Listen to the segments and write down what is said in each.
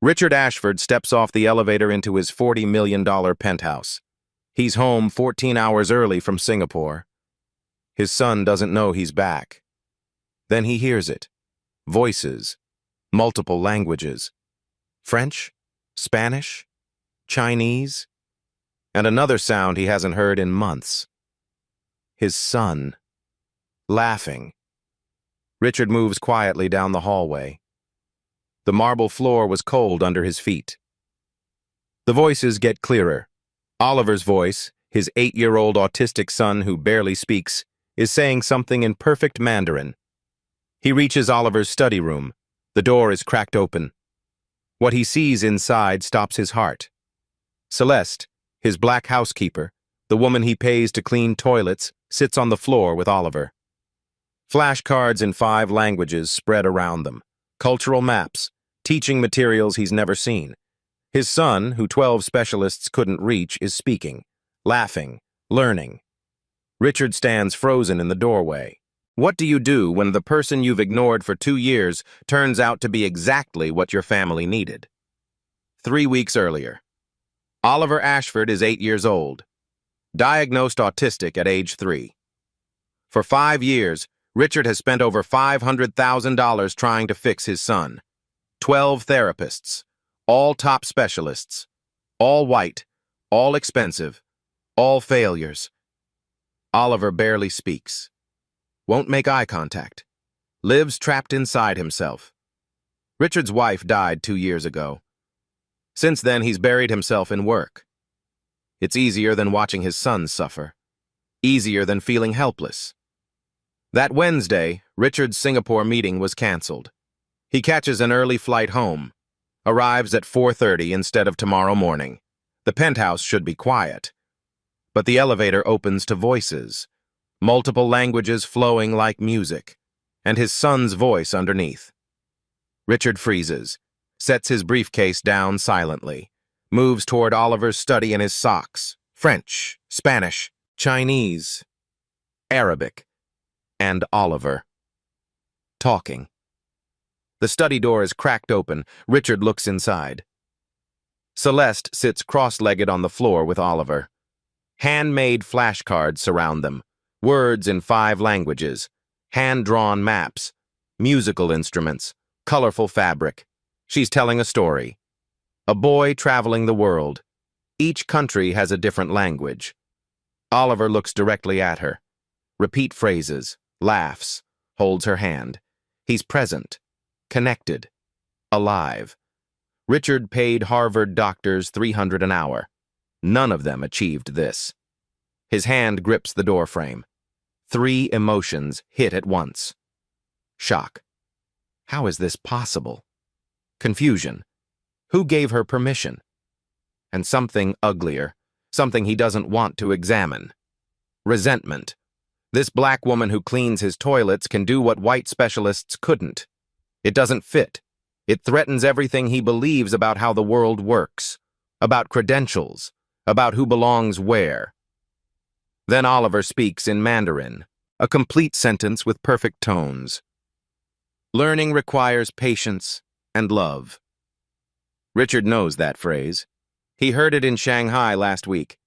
Richard Ashford steps off the elevator into his $40 million penthouse. He's home 14 hours early from Singapore. His son doesn't know he's back. Then he hears it. Voices. Multiple languages. French, Spanish, Chinese, and another sound he hasn't heard in months. His son. Laughing. Richard moves quietly down the hallway. The marble floor was cold under his feet. The voices get clearer. Oliver's voice, his 8-year-old autistic son who barely speaks, is saying something in perfect Mandarin. He reaches Oliver's study room. The door is cracked open. What he sees inside stops his heart. Celeste, his black housekeeper, the woman he pays to clean toilets, sits on the floor with Oliver. Flashcards in 5 languages spread around them. Cultural maps, teaching materials he's never seen. His son, who 12 specialists couldn't reach, is speaking, laughing, learning. Richard stands frozen in the doorway. What do you do when the person you've ignored for 2 years turns out to be exactly what your family needed? 3 weeks earlier. Oliver Ashford is 8 years old. Diagnosed autistic at age 3. For 5 years, Richard has spent over $500,000 trying to fix his son. 12 therapists, all top specialists, all white, all expensive, all failures. Oliver barely speaks. Won't make eye contact. Lives trapped inside himself. Richard's wife died 2 years ago. Since then, he's buried himself in work. It's easier than watching his son suffer. Easier than feeling helpless. That Wednesday, Richard's Singapore meeting was canceled. He catches an early flight home. Arrives at 4:30 instead of tomorrow morning. The penthouse should be quiet. But the elevator opens to voices. Multiple languages flowing like music, and his son's voice underneath. Richard freezes, sets his briefcase down silently, moves toward Oliver's study in his socks. French, Spanish, Chinese, Arabic, and Oliver. Talking. The study door is cracked open. Richard looks inside. Celeste sits cross-legged on the floor with Oliver. Handmade flashcards surround them. Words in 5 languages, hand-drawn maps, musical instruments, colorful fabric. She's telling a story. A boy traveling the world. Each country has a different language. Oliver looks directly at her. Repeat phrases, laughs, holds her hand. He's present, connected, alive. Richard paid Harvard doctors $300 an hour. None of them achieved this. His hand grips the doorframe. 3 emotions hit at once. Shock. How is this possible? Confusion. Who gave her permission? And something uglier, something he doesn't want to examine. Resentment. This black woman who cleans his toilets can do what white specialists couldn't. It doesn't fit. It threatens everything he believes about how the world works, about credentials, about who belongs where. Then Oliver speaks in Mandarin, a complete sentence with perfect tones. Learning requires patience and love. Richard knows that phrase. He heard it in Shanghai last week.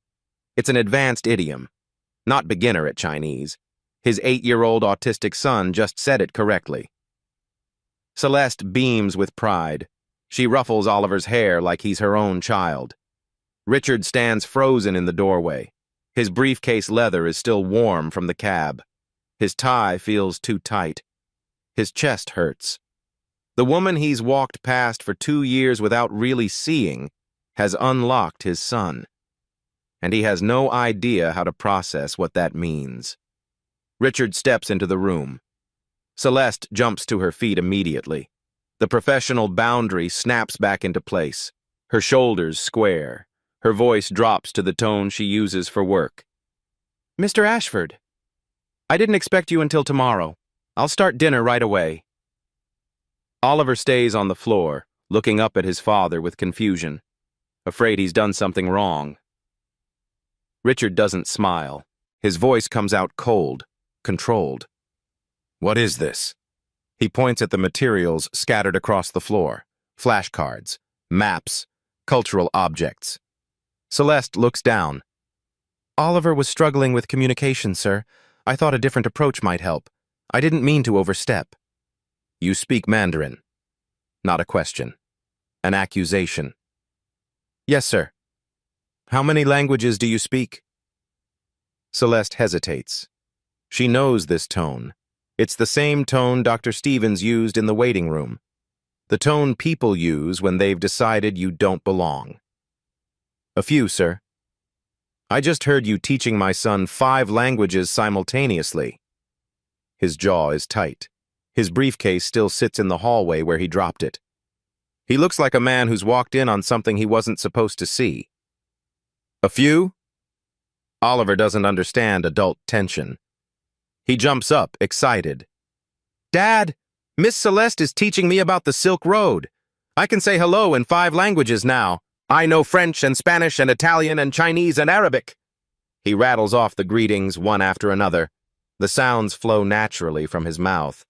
It's an advanced idiom, not beginner at Chinese. His 8-year-old autistic son just said it correctly. Celeste beams with pride. She ruffles Oliver's hair like he's her own child. Richard stands frozen in the doorway. His briefcase leather is still warm from the cab. His tie feels too tight. His chest hurts. The woman he's walked past for 2 years without really seeing has unlocked his son. And he has no idea how to process what that means. Richard steps into the room. Celeste jumps to her feet immediately. The professional boundary snaps back into place. Her shoulders square. Her voice drops to the tone she uses for work. Mr. Ashford, I didn't expect you until tomorrow. I'll start dinner right away. Oliver stays on the floor, looking up at his father with confusion, afraid he's done something wrong. Richard doesn't smile. His voice comes out cold, controlled. What is this? He points at the materials scattered across the floor. Flashcards, maps, cultural objects. Celeste looks down. Oliver was struggling with communication, sir. I thought a different approach might help. I didn't mean to overstep. You speak Mandarin. Not a question. An accusation. Yes, sir. How many languages do you speak? Celeste hesitates. She knows this tone. It's the same tone Dr. Stevens used in the waiting room. The tone people use when they've decided you don't belong. A few, sir. I just heard you teaching my son 5 languages simultaneously. His jaw is tight. His briefcase still sits in the hallway where he dropped it. He looks like a man who's walked in on something he wasn't supposed to see. A few? Oliver doesn't understand adult tension. He jumps up, excited. Dad, Miss Celeste is teaching me about the Silk Road. I can say hello in 5 languages now. I know French and Spanish and Italian and Chinese and Arabic. He rattles off the greetings one after another. The sounds flow naturally from his mouth.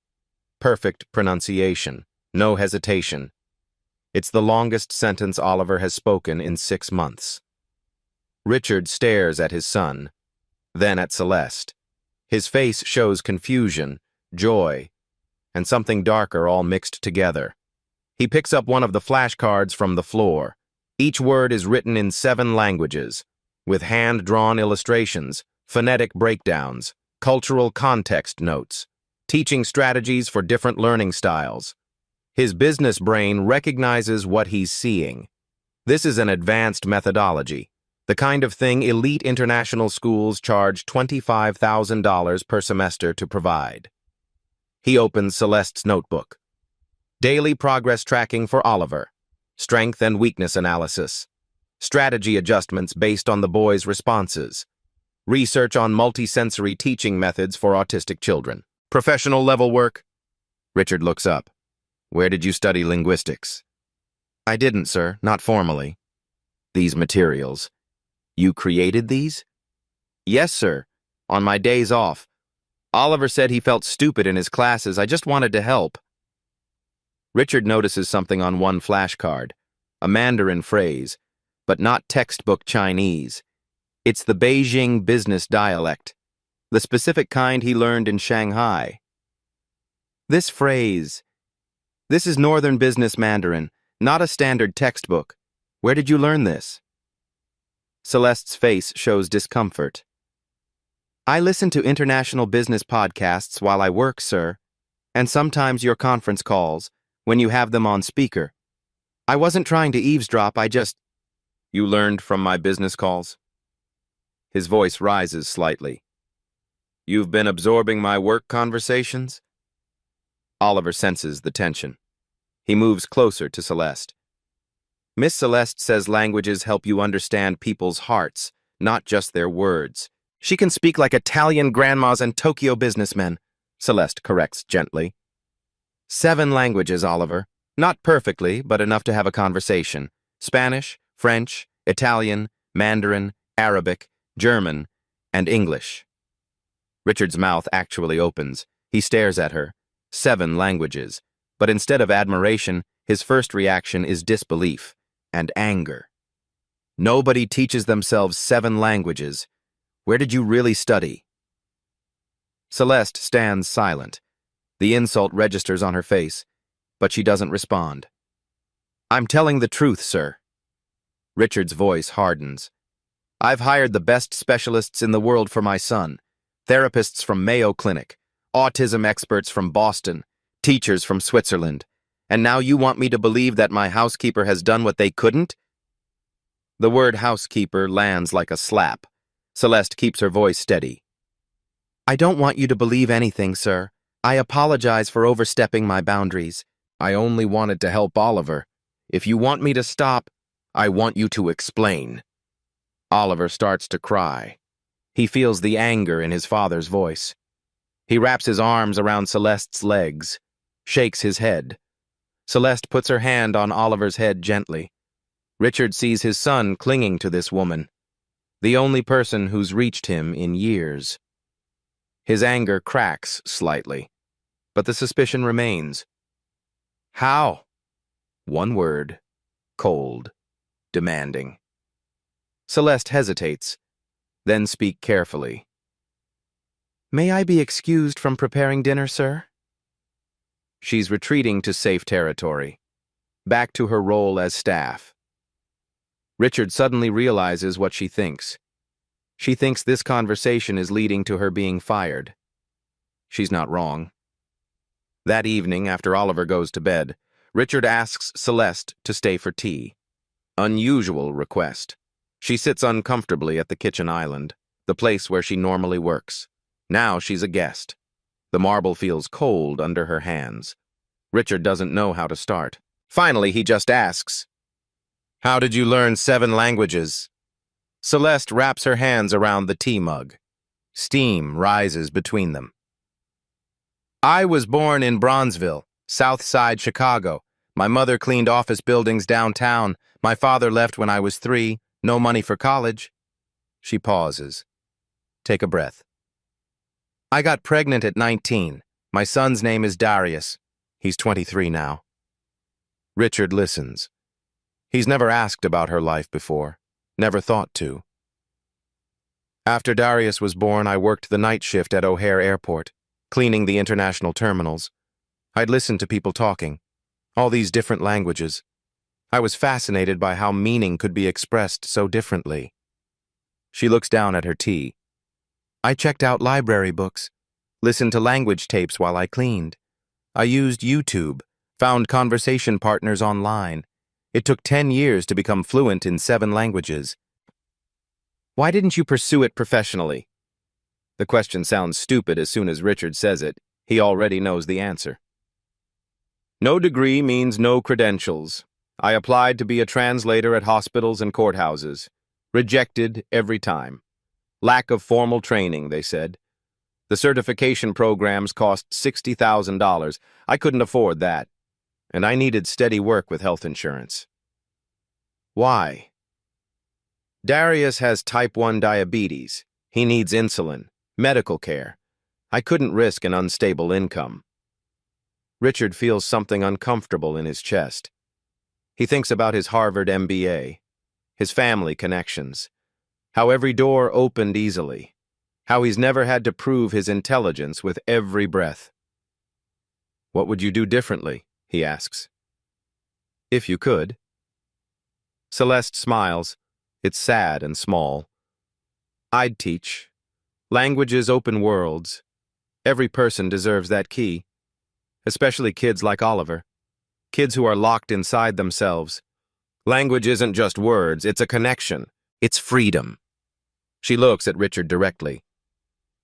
Perfect pronunciation, no hesitation. It's the longest sentence Oliver has spoken in 6 months. Richard stares at his son, then at Celeste. His face shows confusion, joy, and something darker all mixed together. He picks up one of the flashcards from the floor. Each word is written in 7 languages, with hand-drawn illustrations, phonetic breakdowns, cultural context notes, teaching strategies for different learning styles. His business brain recognizes what he's seeing. This is an advanced methodology, the kind of thing elite international schools charge $25,000 per semester to provide. He opens Celeste's notebook. Daily progress tracking for Oliver. Strength and weakness analysis. Strategy adjustments based on the boy's responses. Research on multisensory teaching methods for autistic children. Professional level work. Richard looks up. Where did you study linguistics? I didn't, sir, not formally. These materials. You created these? Yes, sir, on my days off. Oliver said he felt stupid in his classes. I just wanted to help. Richard notices something on one flashcard, a Mandarin phrase, but not textbook Chinese. It's the Beijing business dialect, the specific kind he learned in Shanghai. This phrase, this is Northern Business Mandarin, not a standard textbook. Where did you learn this? Celeste's face shows discomfort. I listen to international business podcasts while I work, sir, and sometimes your conference calls, when you have them on speaker. I wasn't trying to eavesdrop, You learned from my business calls? His voice rises slightly. You've been absorbing my work conversations? Oliver senses the tension. He moves closer to Celeste. Miss Celeste says languages help you understand people's hearts, not just their words. She can speak like Italian grandmas and Tokyo businessmen, Celeste corrects gently. 7 languages, Oliver. Not perfectly, but enough to have a conversation. Spanish, French, Italian, Mandarin, Arabic, German, and English. Richard's mouth actually opens. He stares at her. 7 languages. But instead of admiration, his first reaction is disbelief and anger. Nobody teaches themselves 7 languages. Where did you really study? Celeste stands silent. The insult registers on her face, but she doesn't respond. I'm telling the truth, sir. Richard's voice hardens. I've hired the best specialists in the world for my son, therapists from Mayo Clinic, autism experts from Boston, teachers from Switzerland, and now you want me to believe that my housekeeper has done what they couldn't? The word housekeeper lands like a slap. Celeste keeps her voice steady. I don't want you to believe anything, sir. I apologize for overstepping my boundaries. I only wanted to help Oliver. If you want me to stop, I want you to explain. Oliver starts to cry. He feels the anger in his father's voice. He wraps his arms around Celeste's legs, shakes his head. Celeste puts her hand on Oliver's head gently. Richard sees his son clinging to this woman, the only person who's reached him in years. His anger cracks slightly, but the suspicion remains. How? One word. cold, demanding. Celeste hesitates, then speaks carefully. "May I be excused from preparing dinner, sir?" She's retreating to safe territory, back to her role as staff. Richard suddenly realizes what she thinks. She thinks this conversation is leading to her being fired. She's not wrong. That evening, after Oliver goes to bed, Richard asks Celeste to stay for tea. Unusual request. She sits uncomfortably at the kitchen island, the place where she normally works. Now she's a guest. The marble feels cold under her hands. Richard doesn't know how to start. Finally, he just asks, "How did you learn 7 languages?" Celeste wraps her hands around the tea mug. Steam rises between them. "I was born in Bronzeville, South Side, Chicago. My mother cleaned office buildings downtown. My father left when I was 3. No money for college." She pauses. Take a breath. "I got pregnant at 19. My son's name is Darius. He's 23 now." Richard listens. He's never asked about her life before, never thought to. "After Darius was born, I worked the night shift at O'Hare Airport, cleaning the international terminals. I'd listen to people talking, all these different languages. I was fascinated by how meaning could be expressed so differently." She looks down at her tea. "I checked out library books, listened to language tapes while I cleaned. I used YouTube, found conversation partners online. It took 10 years to become fluent in 7 languages." "Why didn't you pursue it professionally?" The question sounds stupid as soon as Richard says it. He already knows the answer. "No degree means no credentials. I applied to be a translator at hospitals and courthouses. Rejected every time. Lack of formal training, they said. The certification programs cost $60,000. I couldn't afford that. And I needed steady work with health insurance." "Why?" "Darius has type 1 diabetes. He needs insulin, medical care. I couldn't risk an unstable income." Richard feels something uncomfortable in his chest. He thinks about his Harvard MBA, his family connections, how every door opened easily, how he's never had to prove his intelligence with every breath. "What would you do differently?" he asks. "If you could." Celeste smiles. It's sad and small. "I'd teach. Languages open worlds. Every person deserves that key. Especially kids like Oliver. Kids who are locked inside themselves. Language isn't just words, it's a connection. It's freedom." She looks at Richard directly.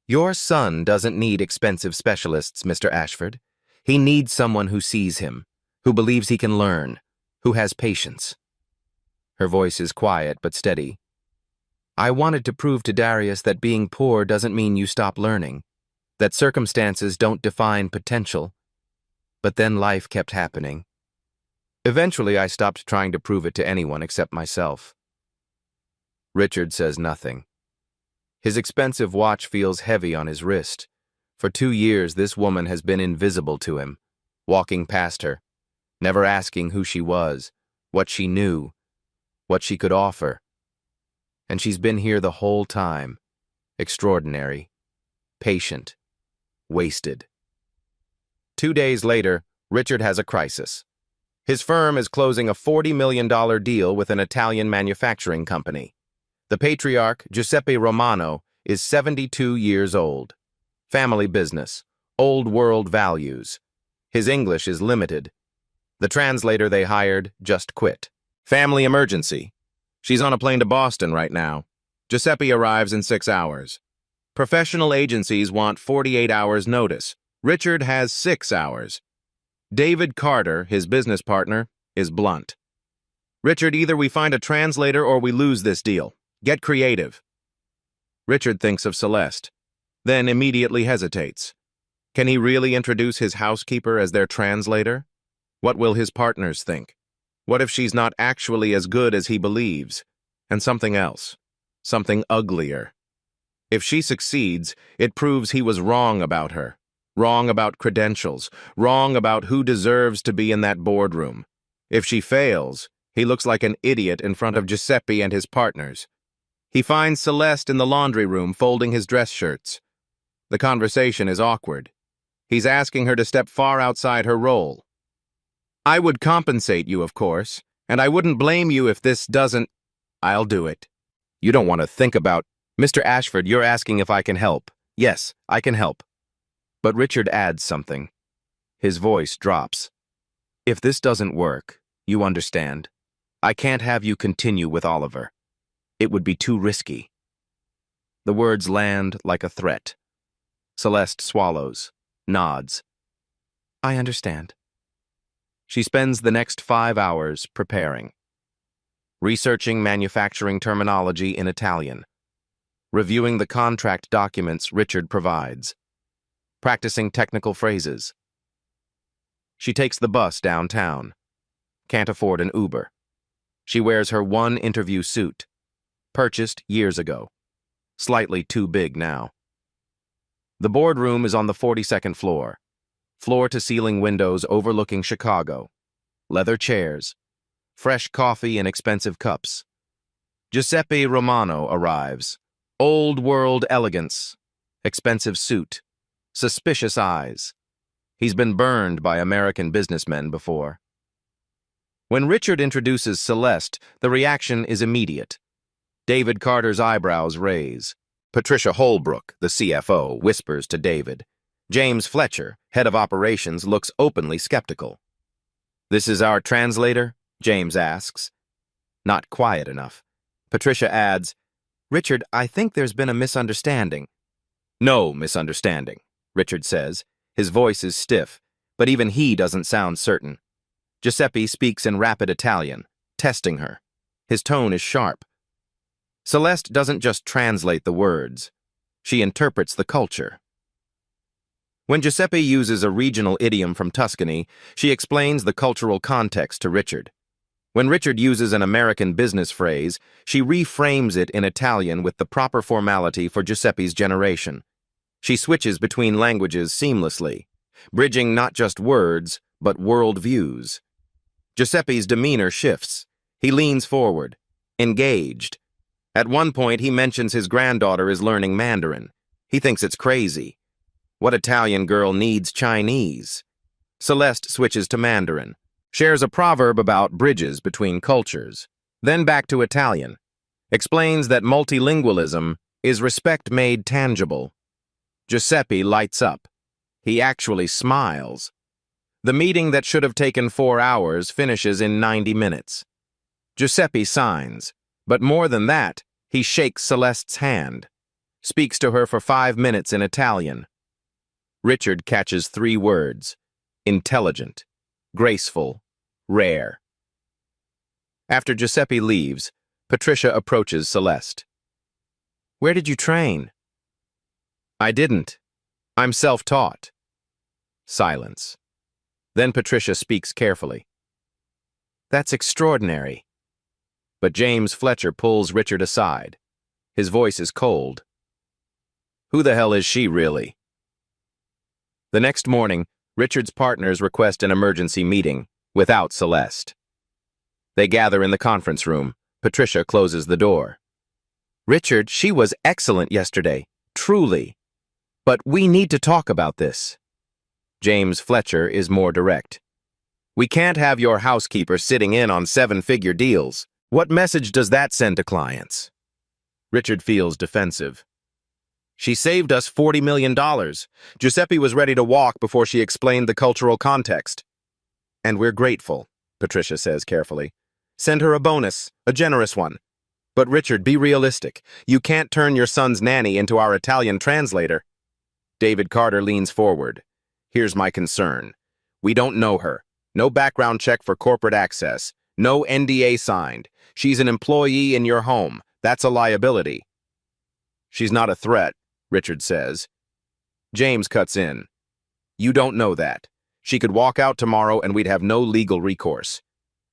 "Your son doesn't need expensive specialists, Mr. Ashford. He needs someone who sees him, who believes he can learn, who has patience." Her voice is quiet but steady. "I wanted to prove to Darius that being poor doesn't mean you stop learning, that circumstances don't define potential. But then life kept happening. Eventually, I stopped trying to prove it to anyone except myself." Richard says nothing. His expensive watch feels heavy on his wrist. For 2 years, this woman has been invisible to him, walking past her, never asking who she was, what she knew, what she could offer. And she's been here the whole time, extraordinary, patient, wasted. 2 days later, Richard has a crisis. His firm is closing a $40 million deal with an Italian manufacturing company. The patriarch, Giuseppe Romano, is 72 years old. Family business, old world values. His English is limited. The translator they hired just quit. Family emergency. She's on a plane to Boston right now. Giuseppe arrives in 6 hours. Professional agencies want 48 hours notice. Richard has 6 hours. David Carter, his business partner, is blunt. "Richard, either we find a translator or we lose this deal. Get creative." Richard thinks of Celeste, then immediately hesitates. Can he really introduce his housekeeper as their translator? What will his partners think? What if she's not actually as good as he believes? And something else, something uglier. If she succeeds, it proves he was wrong about her. Wrong about credentials, wrong about who deserves to be in that boardroom. If she fails, He looks like an idiot in front of Giuseppe and his partners. He finds Celeste in the laundry room folding his dress shirts. The conversation is awkward. He's asking her to step far outside her role. I would compensate you, of course, and I wouldn't blame you if this doesn't. I'll do it. You don't want to think about. Mr. Ashford, you're asking if I can help. Yes, I can help. But Richard adds something. His voice drops. If this doesn't work, you understand, I can't have you continue with Oliver. It would be too risky. The words land like a threat. Celeste swallows, nods. I understand. She spends the next 5 hours preparing. Researching manufacturing terminology in Italian. Reviewing the contract documents Richard provides. Practicing technical phrases. She takes the bus downtown. Can't afford an Uber. She wears her one interview suit. Purchased years ago. Slightly too big now. The boardroom is on the 42nd floor. Floor-to-ceiling windows overlooking Chicago. Leather chairs. Fresh coffee in expensive cups. Giuseppe Romano arrives. Old-world elegance. Expensive suit. Suspicious eyes. He's been burned by American businessmen before. When Richard introduces Celeste, the reaction is immediate. David Carter's eyebrows raise. Patricia Holbrook, the CFO, whispers to David. James Fletcher, head of operations, looks openly skeptical. This is our translator? James asks. Not quiet enough. Patricia adds, Richard, I think there's been a misunderstanding. No misunderstanding, Richard says. His voice is stiff, but even he doesn't sound certain. Giuseppe speaks in rapid Italian, testing her. His tone is sharp. Celeste doesn't just translate the words. She interprets the culture. When Giuseppe uses a regional idiom from Tuscany, she explains the cultural context to Richard. When Richard uses an American business phrase, she reframes it in Italian with the proper formality for Giuseppe's generation. She switches between languages seamlessly, bridging not just words, but world views. Giuseppe's demeanor shifts. He leans forward, engaged. At one point, he mentions his granddaughter is learning Mandarin. He thinks it's crazy. What Italian girl needs Chinese? Celeste switches to Mandarin, shares a proverb about bridges between cultures, then back to Italian, explains that multilingualism is respect made tangible. Giuseppe lights up. He actually smiles. The meeting that should have taken 4 hours finishes in 90 minutes. Giuseppe signs, but more than that, he shakes Celeste's hand, speaks to her for 5 minutes in Italian. Richard catches 3 words: intelligent, graceful, rare. After Giuseppe leaves, Patricia approaches Celeste. Where did you train? I didn't. I'm self-taught. Silence. Then Patricia speaks carefully. That's extraordinary. But James Fletcher pulls Richard aside. His voice is cold. Who the hell is she, really? The next morning, Richard's partners request an emergency meeting, without Celeste. They gather in the conference room. Patricia closes the door. Richard, she was excellent yesterday, truly. But we need to talk about this. James Fletcher is more direct. We can't have your housekeeper sitting in on 7-figure deals. What message does that send to clients? Richard feels defensive. She saved us $40 million. Giuseppe was ready to walk before she explained the cultural context. And we're grateful, Patricia says carefully. Send her a bonus, a generous one. But Richard, be realistic. You can't turn your son's nanny into our Italian translator. David Carter leans forward. Here's my concern. We don't know her. No background check for corporate access. No NDA signed. She's an employee in your home. That's a liability. She's not a threat, Richard says. James cuts in. You don't know that. She could walk out tomorrow and we'd have no legal recourse.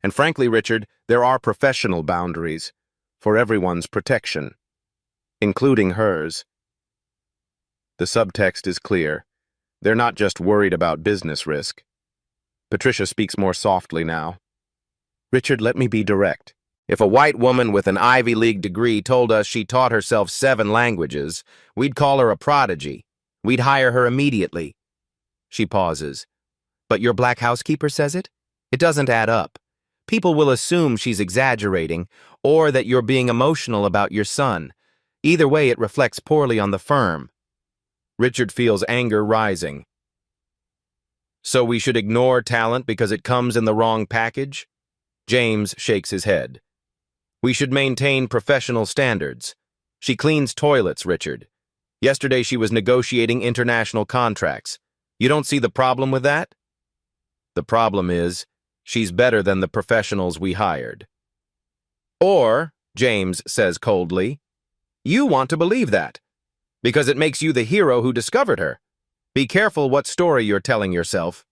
And frankly, Richard, there are professional boundaries for everyone's protection, including hers. The subtext is clear. They're not just worried about business risk. Patricia speaks more softly now. Richard, let me be direct. If a white woman with an Ivy League degree told us she taught herself 7 languages, we'd call her a prodigy. We'd hire her immediately. She pauses. But your black housekeeper says it? It doesn't add up. People will assume she's exaggerating, or that you're being emotional about your son. Either way, it reflects poorly on the firm. Richard feels anger rising. So we should ignore talent because it comes in the wrong package? James shakes his head. We should maintain professional standards. She cleans toilets, Richard. Yesterday she was negotiating international contracts. You don't see the problem with that? The problem is, she's better than the professionals we hired. Or, James says coldly, you want to believe that, because it makes you the hero who discovered her. Be careful what story you're telling yourself.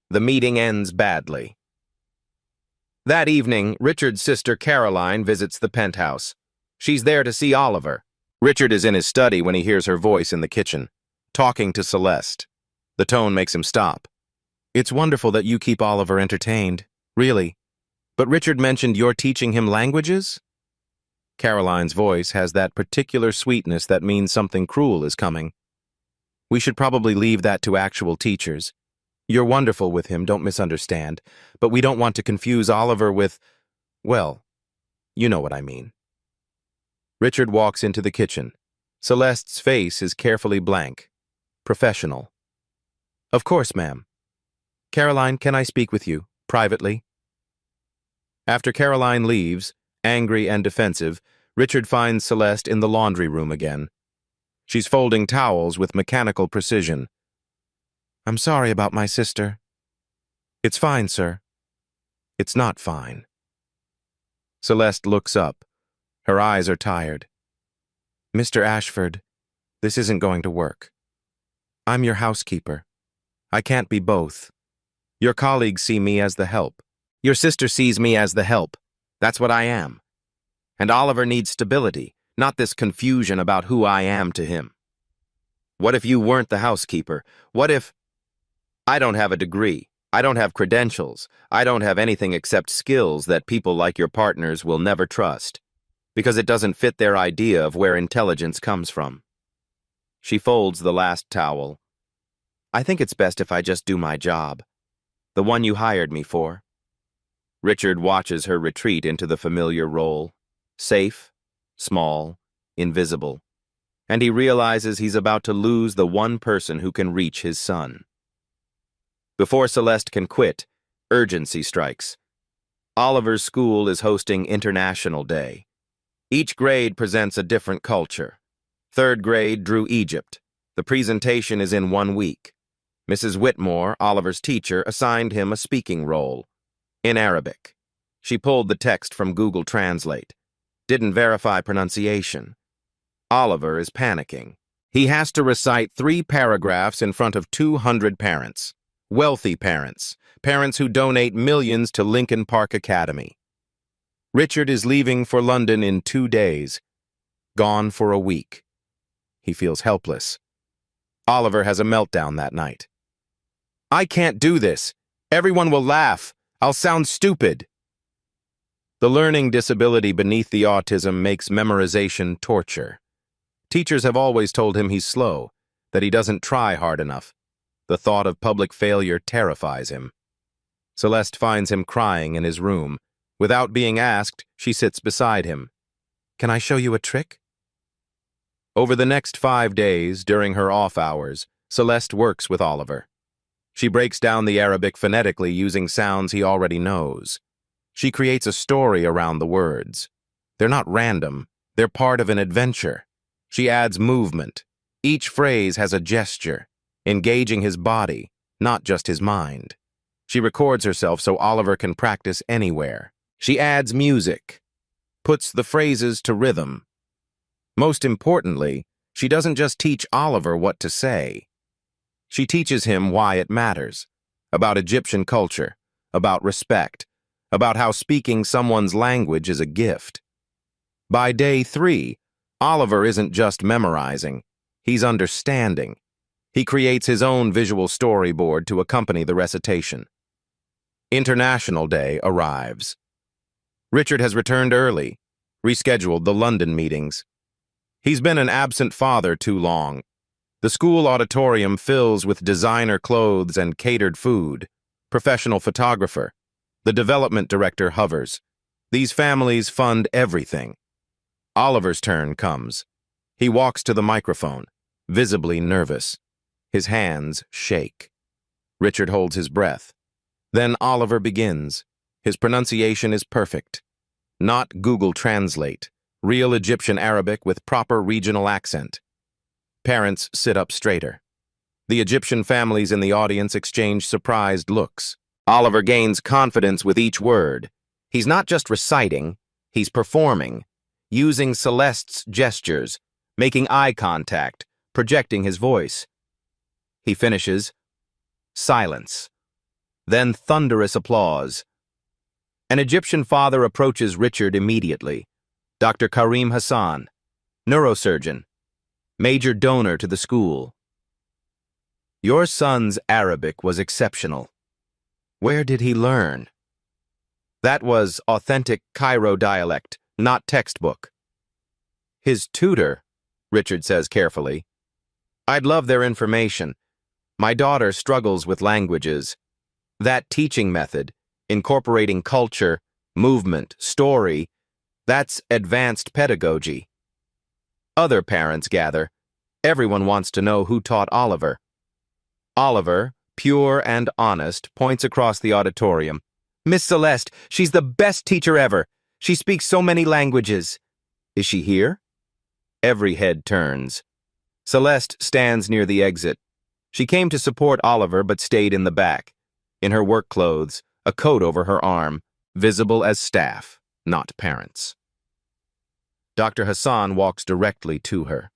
The meeting ends badly. That evening, Richard's sister Caroline visits the penthouse. She's there to see Oliver. Richard is in his study when he hears her voice in the kitchen, talking to Celeste. The tone makes him stop. It's wonderful that you keep Oliver entertained, really. But Richard mentioned you're teaching him languages? Caroline's voice has that particular sweetness that means something cruel is coming. We should probably leave that to actual teachers. You're wonderful with him, don't misunderstand, but we don't want to confuse Oliver with, well, you know what I mean. Richard walks into the kitchen. Celeste's face is carefully blank. Professional. Of course, ma'am. Caroline, can I speak with you, privately? After Caroline leaves, angry and defensive, Richard finds Celeste in the laundry room again. She's folding towels with mechanical precision. I'm sorry about my sister. It's fine, sir. It's not fine. Celeste looks up. Her eyes are tired. Mr. Ashford, this isn't going to work. I'm your housekeeper. I can't be both. Your colleagues see me as the help. Your sister sees me as the help. That's what I am. And Oliver needs stability, not this confusion about who I am to him. What if you weren't the housekeeper? What if... I don't have a degree. I don't have credentials. I don't have anything except skills that people like your partners will never trust, because it doesn't fit their idea of where intelligence comes from. She folds the last towel. I think it's best if I just do my job. The one you hired me for. Richard watches her retreat into the familiar role. Safe, small, invisible. And he realizes he's about to lose the one person who can reach his son. Before Celeste can quit, urgency strikes. Oliver's school is hosting International Day. Each grade presents a different culture. 3rd grade drew Egypt. The presentation is in 1 week. Mrs. Whitmore, Oliver's teacher, assigned him a speaking role. In Arabic. She pulled the text from Google Translate. Didn't verify pronunciation. Oliver is panicking. He has to recite 3 paragraphs in front of 200 parents. Wealthy parents. Parents who donate millions to Lincoln Park Academy. Richard is leaving for London in 2 days. Gone for a week. He feels helpless. Oliver has a meltdown that night. I can't do this. Everyone will laugh. I'll sound stupid. The learning disability beneath the autism makes memorization torture. Teachers have always told him he's slow, that he doesn't try hard enough. The thought of public failure terrifies him. Celeste finds him crying in his room. Without being asked, she sits beside him. Can I show you a trick? Over the next 5 days, during her off hours, Celeste works with Oliver. She breaks down the Arabic phonetically using sounds he already knows. She creates a story around the words. They're not random. They're part of an adventure. She adds movement. Each phrase has a gesture, engaging his body, not just his mind. She records herself so Oliver can practice anywhere. She adds music, puts the phrases to rhythm. Most importantly, she doesn't just teach Oliver what to say. She teaches him why it matters, about Egyptian culture, about respect, about how speaking someone's language is a gift. By day 3, Oliver isn't just memorizing, he's understanding. He creates his own visual storyboard to accompany the recitation. International Day arrives. Richard has returned early, rescheduled the London meetings. He's been an absent father too long. The school auditorium fills with designer clothes and catered food. Professional photographer. The development director hovers. These families fund everything. Oliver's turn comes. He walks to the microphone, visibly nervous. His hands shake. Richard holds his breath. Then Oliver begins. His pronunciation is perfect. Not Google Translate. Real Egyptian Arabic with proper regional accent. Parents sit up straighter. The Egyptian families in the audience exchange surprised looks. Oliver gains confidence with each word. He's not just reciting, he's performing, using Celeste's gestures, making eye contact, projecting his voice. He finishes. Silence. Then thunderous applause. An Egyptian father approaches Richard immediately. Dr. Karim Hassan, neurosurgeon, major donor to the school. Your son's Arabic was exceptional. Where did he learn? That was authentic Cairo dialect, not textbook. His tutor, Richard says carefully. I'd love their information. My daughter struggles with languages. That teaching method, incorporating culture, movement, story, that's advanced pedagogy. Other parents gather. Everyone wants to know who taught Oliver. Oliver, pure and honest, points across the auditorium. Miss Celeste, she's the best teacher ever. She speaks so many languages. Is she here? Every head turns. Celeste stands near the exit. She came to support Oliver but stayed in the back. In her work clothes, a coat over her arm, visible as staff, not parents. Dr. Hassan walks directly to her.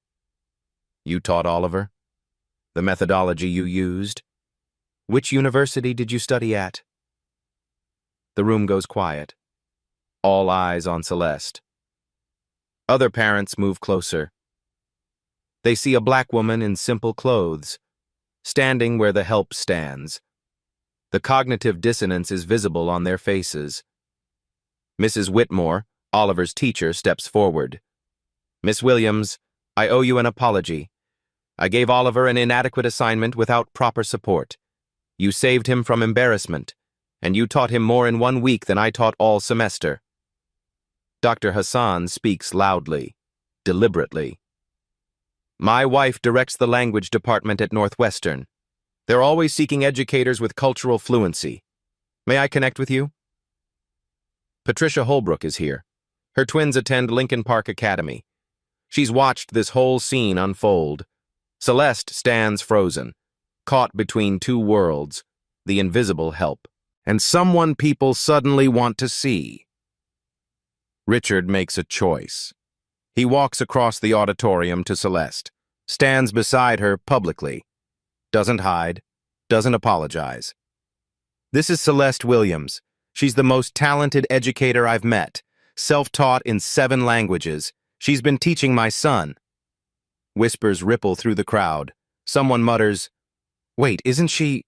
You taught Oliver? The methodology you used? Which university did you study at? The room goes quiet. All eyes on Celeste. Other parents move closer. They see a black woman in simple clothes, standing where the help stands. The cognitive dissonance is visible on their faces. Mrs. Whitmore, Oliver's teacher, steps forward. Miss Williams, I owe you an apology. I gave Oliver an inadequate assignment without proper support. You saved him from embarrassment, and you taught him more in 1 week than I taught all semester. Dr. Hassan speaks loudly, deliberately. My wife directs the language department at Northwestern. They're always seeking educators with cultural fluency. May I connect with you? Patricia Holbrook is here. Her twins attend Lincoln Park Academy. She's watched this whole scene unfold. Celeste stands frozen, caught between two worlds, the invisible help, and someone people suddenly want to see. Richard makes a choice. He walks across the auditorium to Celeste, stands beside her publicly, doesn't hide, doesn't apologize. This is Celeste Williams. She's the most talented educator I've met, self-taught in 7 languages. She's been teaching my son. Whispers ripple through the crowd. Someone mutters, Wait, isn't she?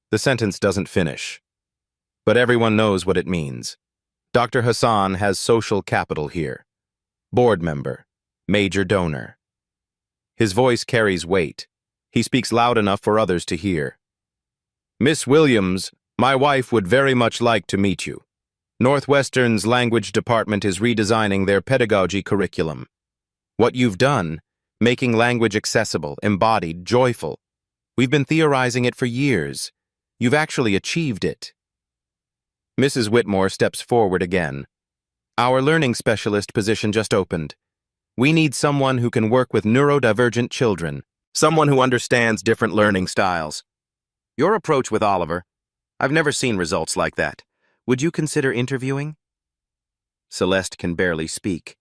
The sentence doesn't finish, but everyone knows what it means. Dr. Hassan has social capital here. Board member, major donor. His voice carries weight. He speaks loud enough for others to hear. Miss Williams, my wife would very much like to meet you. Northwestern's language department is redesigning their pedagogy curriculum. What you've done, making language accessible, embodied, joyful. We've been theorizing it for years. You've actually achieved it. Mrs. Whitmore steps forward again. Our learning specialist position just opened. We need someone who can work with neurodivergent children, someone who understands different learning styles. Your approach with Oliver, I've never seen results like that. Would you consider interviewing? Celeste can barely speak.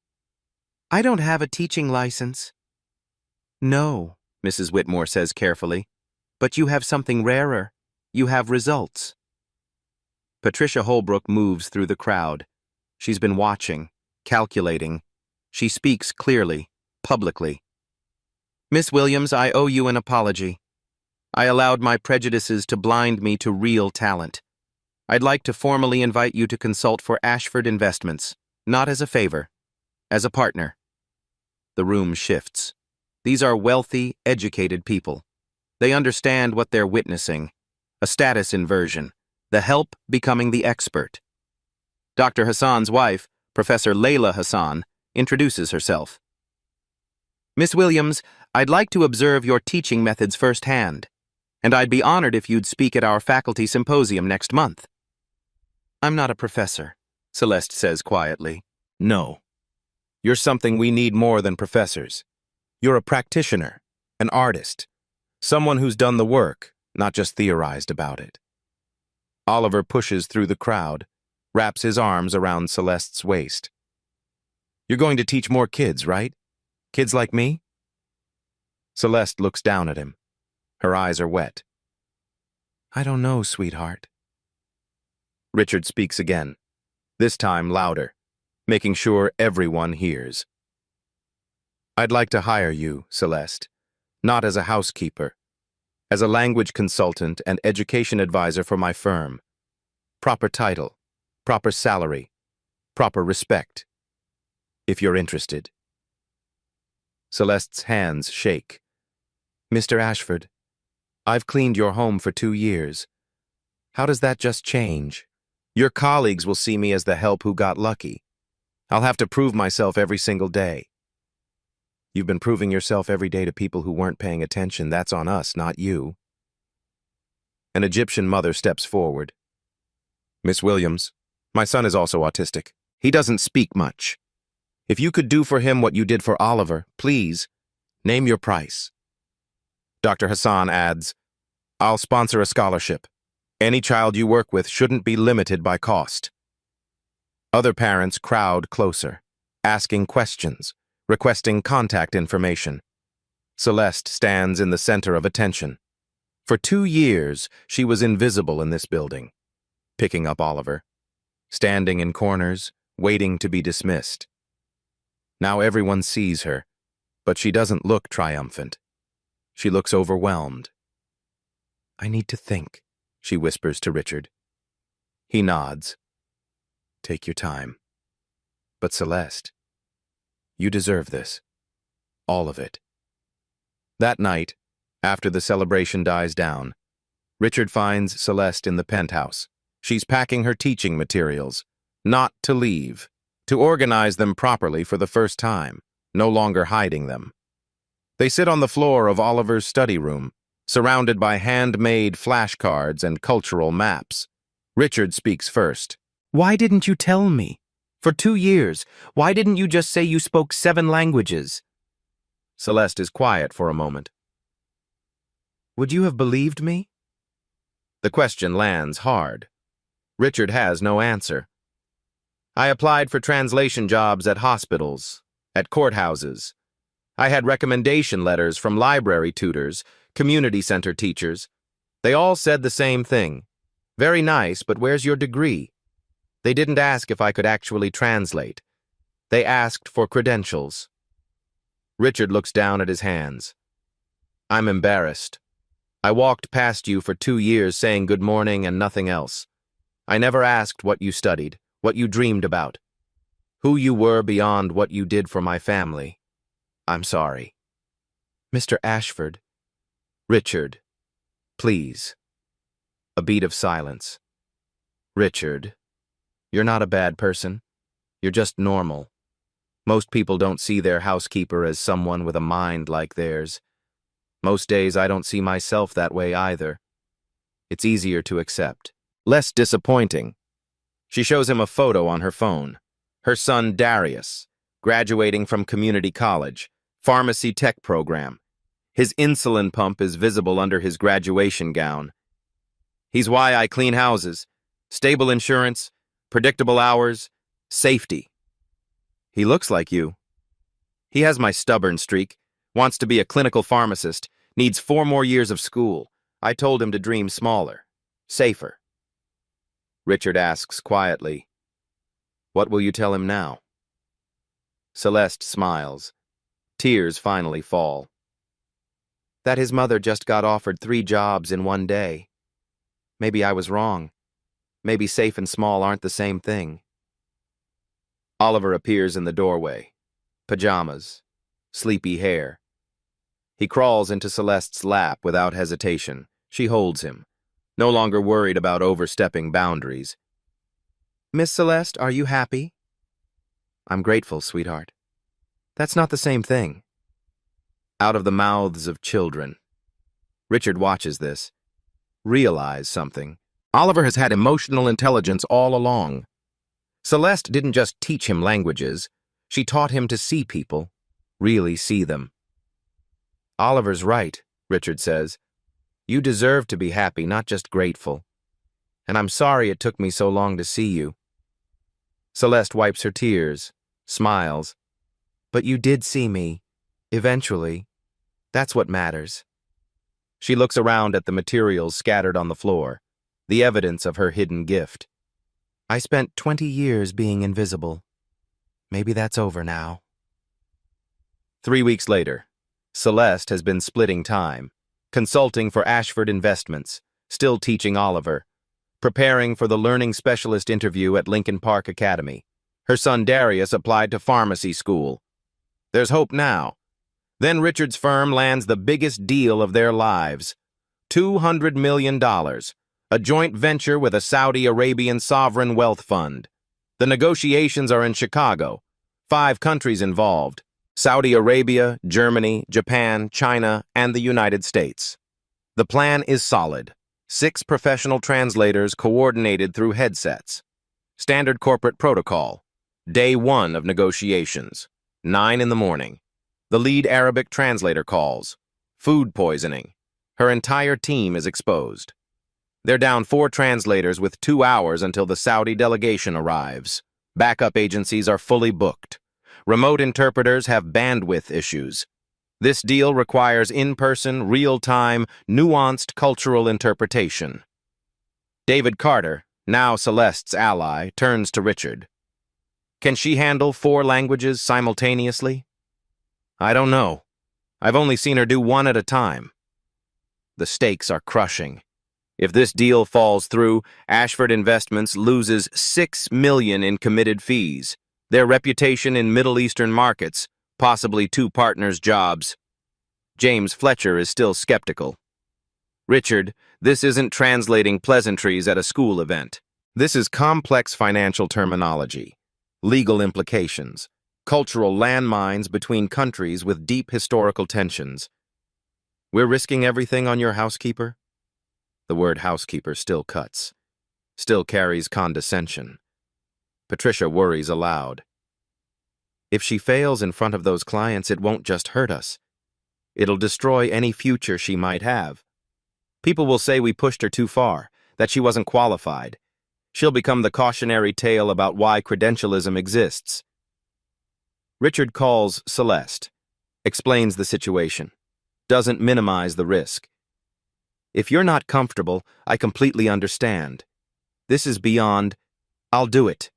I don't have a teaching license. No, Mrs. Whitmore says carefully, but you have something rarer. You have results. Patricia Holbrook moves through the crowd. She's been watching, calculating. She speaks clearly, publicly. Miss Williams, I owe you an apology. I allowed my prejudices to blind me to real talent. I'd like to formally invite you to consult for Ashford Investments, not as a favor, as a partner. The room shifts. These are wealthy, educated people. They understand what they're witnessing, a status inversion, the help becoming the expert. Dr. Hassan's wife, Professor Layla Hassan, introduces herself. Miss Williams, I'd like to observe your teaching methods firsthand, and I'd be honored if you'd speak at our faculty symposium next month. I'm not a professor, Celeste says quietly. No. You're something we need more than professors. You're a practitioner, an artist, someone who's done the work, not just theorized about it. Oliver pushes through the crowd, wraps his arms around Celeste's waist. You're going to teach more kids, right? Kids like me? Celeste looks down at him. Her eyes are wet. I don't know, sweetheart. Richard speaks again, this time louder, making sure everyone hears. I'd like to hire you, Celeste, not as a housekeeper, as a language consultant and education advisor for my firm. Proper title, proper salary, proper respect. If you're interested. Celeste's hands shake. Mr. Ashford, I've cleaned your home for 2 years. How does that just change? Your colleagues will see me as the help who got lucky. I'll have to prove myself every single day. You've been proving yourself every day to people who weren't paying attention. That's on us, not you. An Egyptian mother steps forward. Miss Williams, my son is also autistic. He doesn't speak much. If you could do for him what you did for Oliver, please, name your price. Dr. Hassan adds, I'll sponsor a scholarship. Any child you work with shouldn't be limited by cost. Other parents crowd closer, asking questions, requesting contact information. Celeste stands in the center of attention. For 2 years, she was invisible in this building, picking up Oliver, standing in corners, waiting to be dismissed. Now everyone sees her, but she doesn't look triumphant. She looks overwhelmed. I need to think, she whispers to Richard. He nods. Take your time. But Celeste, you deserve this. All of it. That night, after the celebration dies down, Richard finds Celeste in the penthouse. She's packing her teaching materials, not to leave, to organize them properly for the first time, no longer hiding them. They sit on the floor of Oliver's study room, surrounded by handmade flashcards and cultural maps. Richard speaks first. Why didn't you tell me? For 2 years, why didn't you just say you spoke 7 languages? Celeste is quiet for a moment. Would you have believed me? The question lands hard. Richard has no answer. I applied for translation jobs at hospitals, at courthouses. I had recommendation letters from library tutors, community center teachers. They all said the same thing. Very nice, but where's your degree? They didn't ask if I could actually translate. They asked for credentials. Richard looks down at his hands. I'm embarrassed. I walked past you for 2 years saying good morning and nothing else. I never asked what you studied, what you dreamed about, who you were beyond what you did for my family. I'm sorry. Mr. Ashford. Richard. Please. A beat of silence. Richard. You're not a bad person. You're just normal. Most people don't see their housekeeper as someone with a mind like theirs. Most days I don't see myself that way either. It's easier to accept. Less disappointing. She shows him a photo on her phone. Her son Darius, graduating from community college, pharmacy tech program. His insulin pump is visible under his graduation gown. He's why I clean houses. Stable insurance, predictable hours, safety. He looks like you. He has my stubborn streak, wants to be a clinical pharmacist, needs 4 more years of school. I told him to dream smaller, safer. Richard asks quietly, what will you tell him now? Celeste smiles. Tears finally fall. That his mother just got offered 3 jobs in one day. Maybe I was wrong. Maybe safe and small aren't the same thing. Oliver appears in the doorway. Pajamas. Sleepy hair. He crawls into Celeste's lap without hesitation. She holds him, no longer worried about overstepping boundaries. "Miss Celeste, are you happy?" "I'm grateful, sweetheart." "That's not the same thing." Out of the mouths of children. Richard watches this. Realize something. Oliver has had emotional intelligence all along. Celeste didn't just teach him languages. She taught him to see people, really see them. "Oliver's right," Richard says. "You deserve to be happy, not just grateful. And I'm sorry it took me so long to see you." Celeste wipes her tears, smiles. "But you did see me, eventually. That's what matters." She looks around at the materials scattered on the floor, the evidence of her hidden gift. "I spent 20 years being invisible. Maybe that's over now." 3 weeks later, Celeste has been splitting time, consulting for Ashford Investments, still teaching Oliver, preparing for the learning specialist interview at Lincoln Park Academy. Her son Darius applied to pharmacy school. There's hope now. Then Richard's firm lands the biggest deal of their lives, $200 million, a joint venture with a Saudi Arabian sovereign wealth fund. The negotiations are in Chicago, 5 countries involved: Saudi Arabia, Germany, Japan, China, and the United States. The plan is solid. 6 professional translators coordinated through headsets. Standard corporate protocol. Day 1 of negotiations. 9 in the morning. The lead Arabic translator calls. Food poisoning. Her entire team is exposed. They're down 4 translators with 2 hours until the Saudi delegation arrives. Backup agencies are fully booked. Remote interpreters have bandwidth issues. This deal requires in-person, real-time, nuanced cultural interpretation. David Carter, now Celeste's ally, turns to Richard. "Can she handle 4 languages simultaneously?" "I don't know. I've only seen her do 1 at a time." The stakes are crushing. If this deal falls through, Ashford Investments loses $6 million in committed fees, their reputation in Middle Eastern markets, possibly 2 partners' jobs. James Fletcher is still skeptical. "Richard, this isn't translating pleasantries at a school event. This is complex financial terminology, legal implications, cultural landmines between countries with deep historical tensions. We're risking everything on your housekeeper?" The word housekeeper still cuts, still carries condescension. Patricia worries aloud. "If she fails in front of those clients, it won't just hurt us. It'll destroy any future she might have. People will say we pushed her too far, that she wasn't qualified. She'll become the cautionary tale about why credentialism exists." Richard calls Celeste, explains the situation, doesn't minimize the risk. "If you're not comfortable, I completely understand. This is beyond, I'll do it.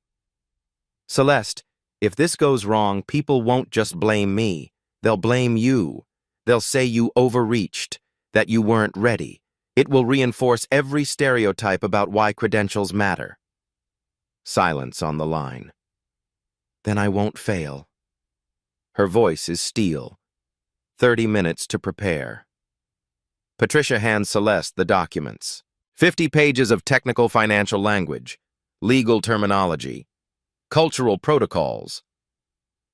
Celeste, if this goes wrong, people won't just blame me. They'll blame you. They'll say you overreached, that you weren't ready. It will reinforce every stereotype about why credentials matter." Silence on the line. "Then I won't fail." Her voice is steel. 30 minutes to prepare. Patricia hands Celeste the documents. 50 pages of technical financial language, legal terminology, cultural protocols.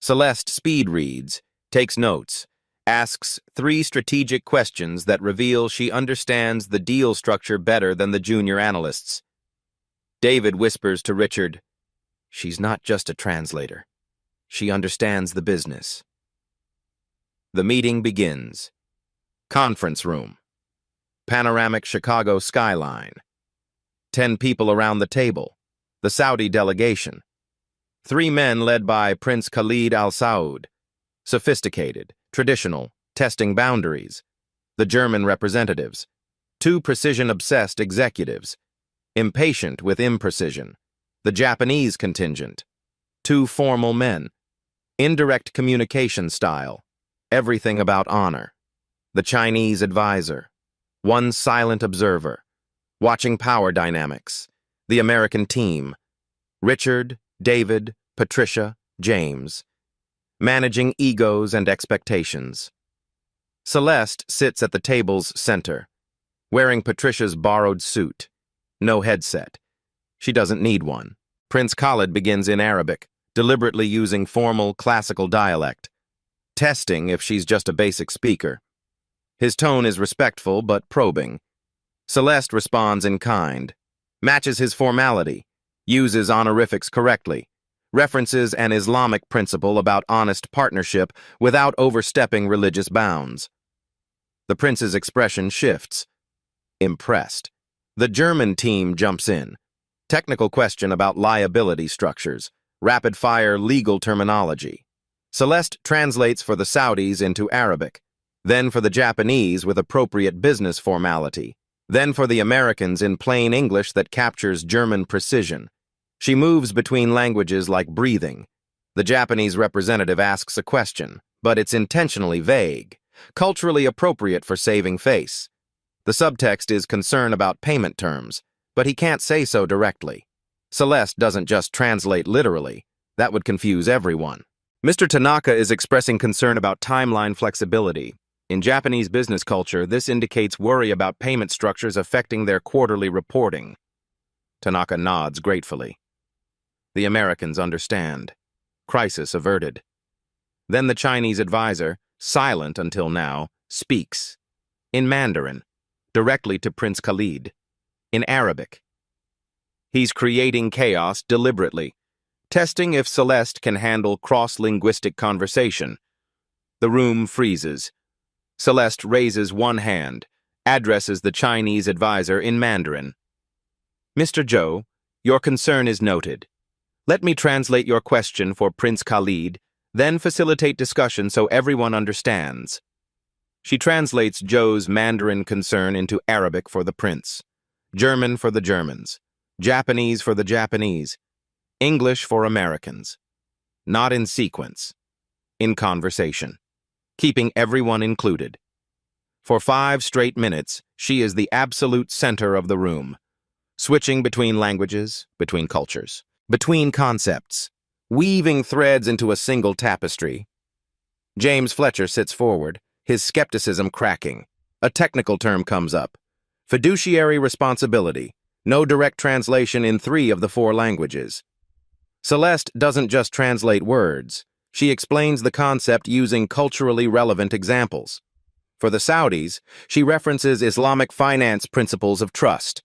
Celeste speed reads, takes notes, asks 3 strategic questions that reveal she understands the deal structure better than the junior analysts. David whispers to Richard, "She's not just a translator. She understands the business." The meeting begins. Conference room. Panoramic Chicago skyline. 10 people around the table. The Saudi delegation. 3 men led by Prince Khalid Al Saud. Sophisticated, traditional, testing boundaries. The German representatives. 2 precision-obsessed executives. Impatient with imprecision. The Japanese contingent. 2 formal men. Indirect communication style. Everything about honor. The Chinese advisor. 1 silent observer. Watching power dynamics. The American team: Richard, David, Patricia, James. Managing egos and expectations. Celeste sits at the table's center, wearing Patricia's borrowed suit. No headset. She doesn't need one. Prince Khalid begins in Arabic, deliberately using formal classical dialect, testing if she's just a basic speaker. His tone is respectful but probing. Celeste responds in kind, matches his formality, uses honorifics correctly, references an Islamic principle about honest partnership without overstepping religious bounds. The prince's expression shifts. Impressed. The German team jumps in. Technical question about liability structures, rapid-fire legal terminology. Celeste translates for the Saudis into Arabic, then for the Japanese with appropriate business formality, then for the Americans in plain English that captures German precision. She moves between languages like breathing. The Japanese representative asks a question, but it's intentionally vague, culturally appropriate for saving face. The subtext is concern about payment terms, but he can't say so directly. Celeste doesn't just translate literally. That would confuse everyone. Mr. Tanaka is expressing concern about timeline flexibility. In Japanese business culture, this indicates worry about payment structures affecting their quarterly reporting. Tanaka nods gratefully. The Americans understand. Crisis averted. Then the Chinese advisor, silent until now, speaks. In Mandarin, directly to Prince Khalid. In Arabic. He's creating chaos deliberately, testing if Celeste can handle cross-linguistic conversation. The room freezes. Celeste raises one hand, addresses the Chinese advisor in Mandarin. Mr. Zhou, your concern is noted. Let me translate your question for Prince Khalid, then facilitate discussion so everyone understands. She translates Zhou's Mandarin concern into Arabic for the prince, German for the Germans, Japanese for the Japanese, English for Americans. Not in sequence. In conversation. Keeping everyone included. For 5 straight minutes, she is the absolute center of the room, switching between languages, between cultures, between concepts, weaving threads into a single tapestry. James Fletcher sits forward, his skepticism cracking. A technical term comes up. Fiduciary responsibility. No direct translation in 3 of the 4 languages. Celeste doesn't just translate words. She explains the concept using culturally relevant examples. For the Saudis, she references Islamic finance principles of trust.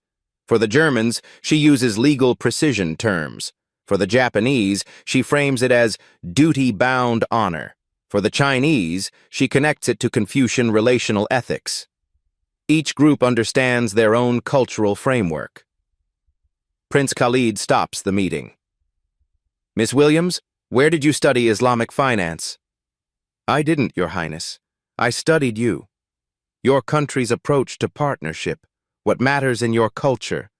For the Germans, she uses legal precision terms. For the Japanese, she frames it as duty-bound honor. For the Chinese, she connects it to Confucian relational ethics. Each group understands their own cultural framework. Prince Khalid stops the meeting. Miss Williams, where did you study Islamic finance? I didn't, Your Highness. I studied you. Your country's approach to partnership, what matters in your culture.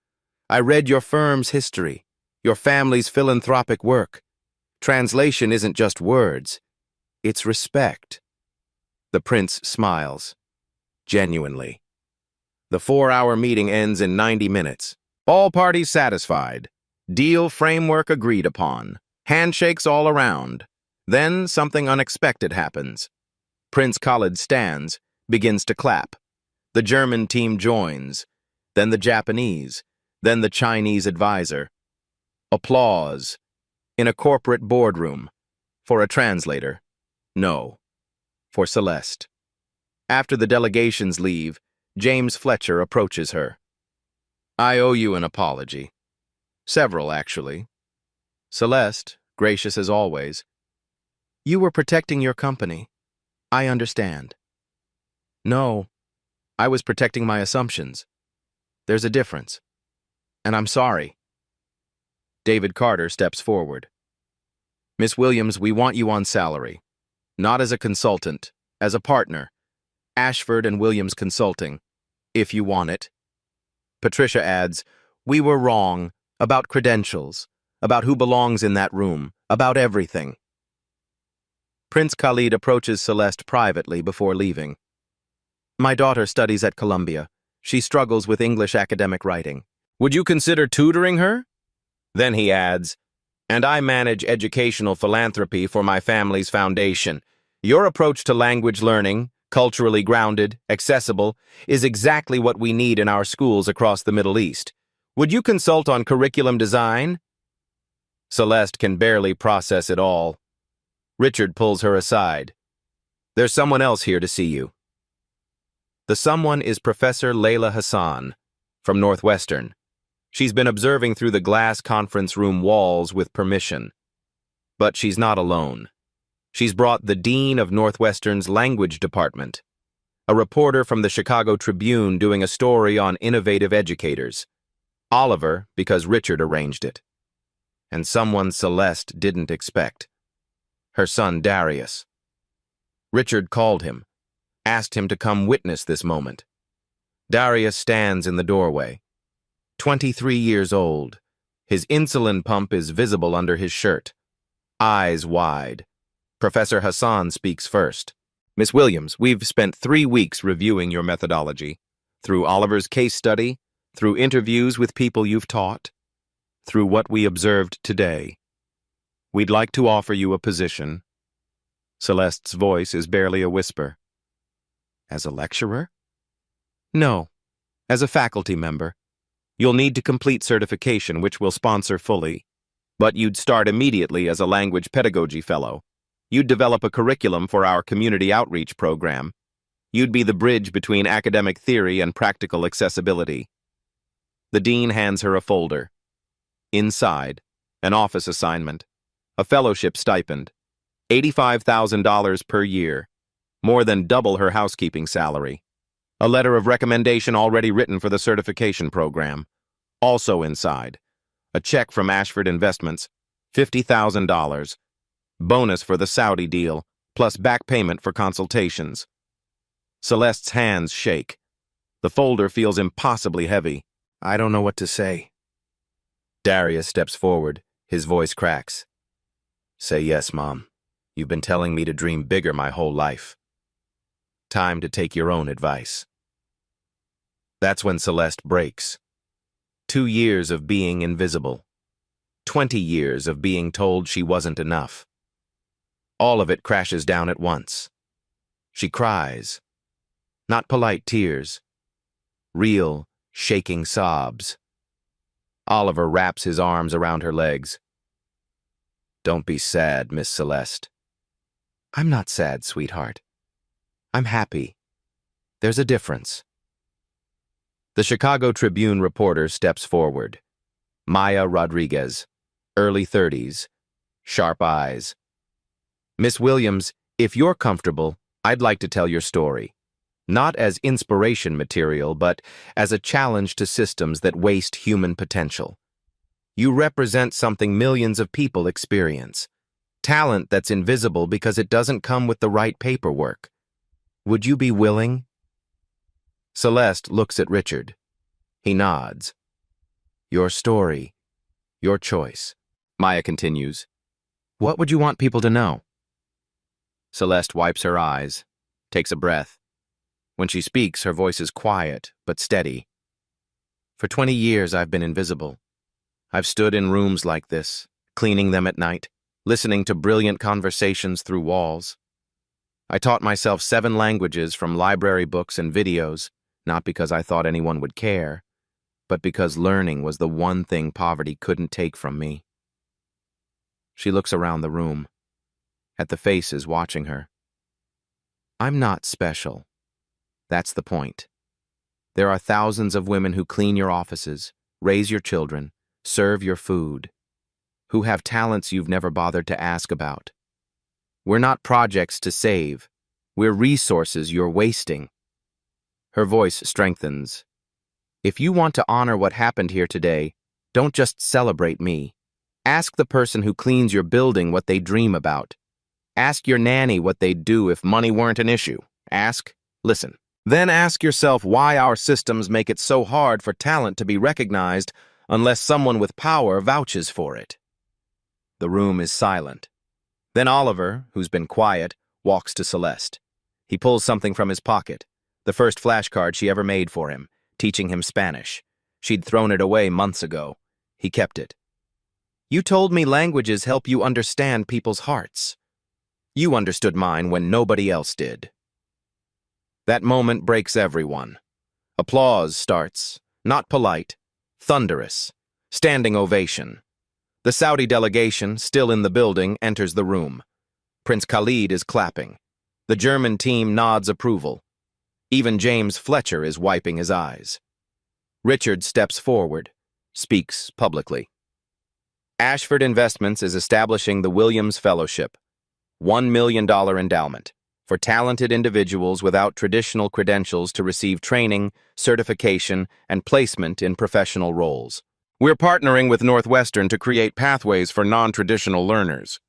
I read your firm's history, your family's philanthropic work. Translation isn't just words, it's respect. The prince smiles. Genuinely. The 4-hour meeting ends in 90 minutes. All parties satisfied. Deal framework agreed upon. Handshakes all around. Then something unexpected happens. Prince Khalid stands, begins to clap. The German team joins. Then the Japanese. Then the Chinese advisor. Applause. In a corporate boardroom. For a translator. No. For Celeste. After the delegations leave, James Fletcher approaches her. I owe you an apology. Several, actually. Celeste, gracious as always. You were protecting your company. I understand. No, I was protecting my assumptions. There's a difference. And I'm sorry. David Carter steps forward. Miss Williams, we want you on salary. Not as a consultant, as a partner. Ashford and Williams Consulting, if you want it. Patricia adds, we were wrong about credentials, about who belongs in that room, about everything. Prince Khalid approaches Celeste privately before leaving. My daughter studies at Columbia. She struggles with English academic writing. Would you consider tutoring her? Then he adds, and I manage educational philanthropy for my family's foundation. Your approach to language learning, culturally grounded, accessible, is exactly what we need in our schools across the Middle East. Would you consult on curriculum design? Celeste can barely process it all. Richard pulls her aside. There's someone else here to see you. The someone is Professor Layla Hassan, from Northwestern. She's been observing through the glass conference room walls with permission. But she's not alone. She's brought the dean of Northwestern's language department, a reporter from the Chicago Tribune doing a story on innovative educators, Oliver because Richard arranged it, and someone Celeste didn't expect. Her son Darius. Richard called him, asked him to come witness this moment. Darius stands in the doorway. 23 years old. His insulin pump is visible under his shirt. Eyes wide. Professor Hassan speaks first. Miss Williams, we've spent 3 weeks reviewing your methodology. Through Oliver's case study, through interviews with people you've taught, through what we observed today. We'd like to offer you a position. Celeste's voice is barely a whisper. As a lecturer? No, as a faculty member. You'll need to complete certification, which we'll sponsor fully. But you'd start immediately as a language pedagogy fellow. You'd develop a curriculum for our community outreach program. You'd be the bridge between academic theory and practical accessibility. The dean hands her a folder. Inside, an office assignment, a fellowship stipend, $85,000 per year, more than double her housekeeping salary. A letter of recommendation already written for the certification program. Also inside, a check from Ashford Investments, $50,000. Bonus for the Saudi deal, plus back payment for consultations. Celeste's hands shake. The folder feels impossibly heavy. I don't know what to say. Darius steps forward. His voice cracks. Say yes, Mom. You've been telling me to dream bigger my whole life. Time to take your own advice. That's when Celeste breaks. 2 years of being invisible. 20 years of being told she wasn't enough. All of it crashes down at once. She cries. Not polite tears. Real, shaking sobs. Oliver wraps his arms around her legs. Don't be sad, Miss Celeste. I'm not sad, sweetheart. I'm happy. There's a difference. The Chicago Tribune reporter steps forward. Maya Rodriguez, early 30s, sharp eyes. Miss Williams, if you're comfortable, I'd like to tell your story. Not as inspiration material, but as a challenge to systems that waste human potential. You represent something millions of people experience. Talent that's invisible because it doesn't come with the right paperwork. Would you be willing? Celeste looks at Richard. He nods. Your story. Your choice. Maya continues. What would you want people to know? Celeste wipes her eyes, takes a breath. When she speaks, her voice is quiet, but steady. For 20 years, I've been invisible. I've stood in rooms like this, cleaning them at night, listening to brilliant conversations through walls. I taught myself 7 languages from library books and videos, not because I thought anyone would care, but because learning was the one thing poverty couldn't take from me. She looks around the room, at the faces watching her. I'm not special. That's the point. There are thousands of women who clean your offices, raise your children, serve your food, who have talents you've never bothered to ask about. We're not projects to save. We're resources you're wasting. Her voice strengthens. If you want to honor what happened here today, don't just celebrate me. Ask the person who cleans your building what they dream about. Ask your nanny what they'd do if money weren't an issue. Ask, listen. Then ask yourself why our systems make it so hard for talent to be recognized unless someone with power vouches for it. The room is silent. Then Oliver, who's been quiet, walks to Celeste. He pulls something from his pocket, the first flashcard she ever made for him, teaching him Spanish. She'd thrown it away months ago. He kept it. You told me languages help you understand people's hearts. You understood mine when nobody else did. That moment breaks everyone. Applause starts, not polite, thunderous, standing ovation. The Saudi delegation, still in the building, enters the room. Prince Khalid is clapping. The German team nods approval. Even James Fletcher is wiping his eyes. Richard steps forward, speaks publicly. Ashford Investments is establishing the Williams Fellowship, $1 million endowment, for talented individuals without traditional credentials to receive training, certification, and placement in professional roles. We're partnering with Northwestern to create pathways for non-traditional learners.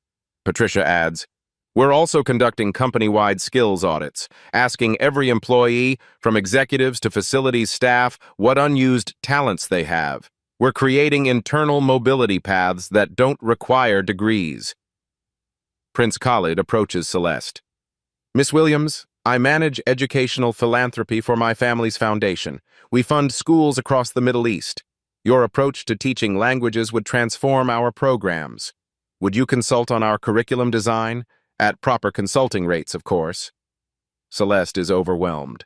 Patricia adds, we're also conducting company-wide skills audits, asking every employee, from executives to facilities staff, what unused talents they have. We're creating internal mobility paths that don't require degrees. Prince Khalid approaches Celeste. Miss Williams, I manage educational philanthropy for my family's foundation. We fund schools across the Middle East. Your approach to teaching languages would transform our programs. Would you consult on our curriculum design? At proper consulting rates, of course. Celeste is overwhelmed.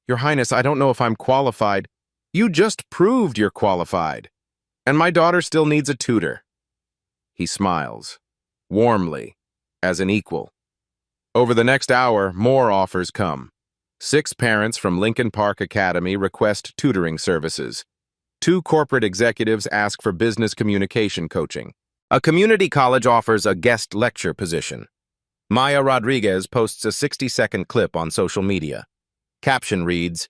Your Highness, I don't know if I'm qualified. You just proved you're qualified. And my daughter still needs a tutor. He smiles, warmly, as an equal. Over the next hour, more offers come. 6 parents from Lincoln Park Academy request tutoring services. 2 corporate executives ask for business communication coaching. A community college offers a guest lecture position. Maya Rodriguez posts a 60-second clip on social media. Caption reads,